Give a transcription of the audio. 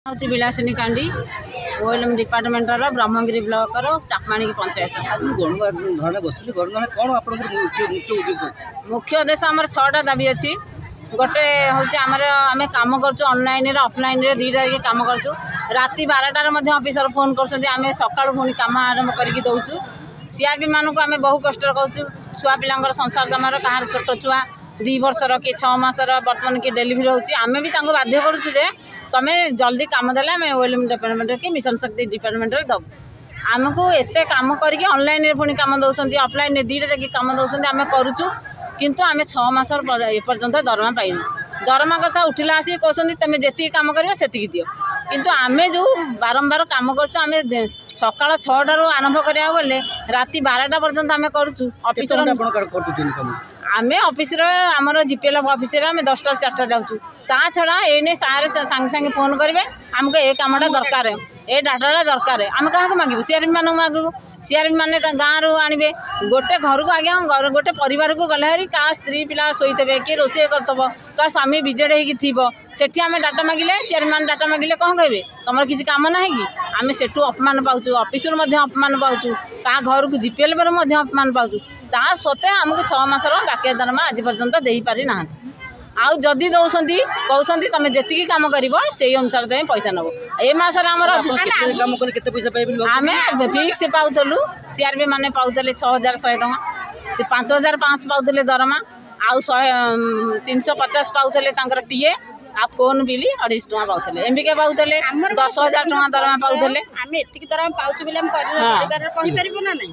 हूँ Vilasini Kandi OLM डिपार्टमेंटर Brahmagiri block चाकमाणी panchayat. मुख्य उद्देश्य आम 6टा दाबी अच्छी गोटे हूँ आम कम करनलाइन अफलाइन दीटा कम करूँ राति 12टार ऑफिसर फोन कर सका पुणी कम आरंभ करके दौचु सीआरपी मानक आम बहु कष्ट करूँ छुआ पिला संसार जमार कहार छोट छुआ 2 वर्षर कि 6 मासर बर्तमान कि डेलीवरी होची आमे भी तांको बाध्य करूँ जे तमे जल्दी काम देले आम ओएलएम डिपार्टमेंट कि मिशन शक्ति डिपार्टमेंट दबू आमको एते काम करके ऑनलाइन पुणी कम दौरान ऑफलाइन दीटा जगह कम दौरान आम करूँ किंतु आम 6 मास एपर्यंत दरमा पाइनु दरमा कथा उठिला आसी कहते तुम जी कम कर से दियो किंतु आमे जो बारंबार कम कर सकाल 6टार आरंभ करा गले राति 12टा पर्यंत आम करूँ ऑफिसर आमे ऑफिसर आमर जीपीएल ऑफिसर आम 10टा 4टा जाऊँ ता छड़ा एने सारे सांगे सांगे फोन करेंगे आमको ए कामटा दरकार ए डाटाटा दरकार आम क्या मांगू सीआरपी मानक मांगू सीआरपी मैंने गाँव रू आने गोटे घर को आज्ञा गोटे परिवार को गले हरी क्या स्त्री पिला शोथे किए रोसे करतब ता स्वामी विजेड होती आम डाटा मागिले सीआरपी मैंने डाटा मागिले कौन कहे तुम किसी कम ना कि आम सेठू अपमान पाचु ऑफिसर अपमान पाचु क्या घर को जीपीएल पर अपमान पाचु ता सत्वे आमको 6 मासर बाकी दरमा आज पर्यंत दे पारि ना आउ जदि दौरान कहते तुम जी कम कर से अनुसार तुम पैसा नब ए मसर आम फिक्स पाऊलु सीआरपी मैंने पाते 6100 टका 5500 पाते दरमा आउ 350 पाते टीए आ फोन बिल 250 टका पाते एमबिके पाते 10,000 टका दरमा पाते आम एतिक दरमा पाऊँ बोली परिवार कही पारिबो ना नहीं।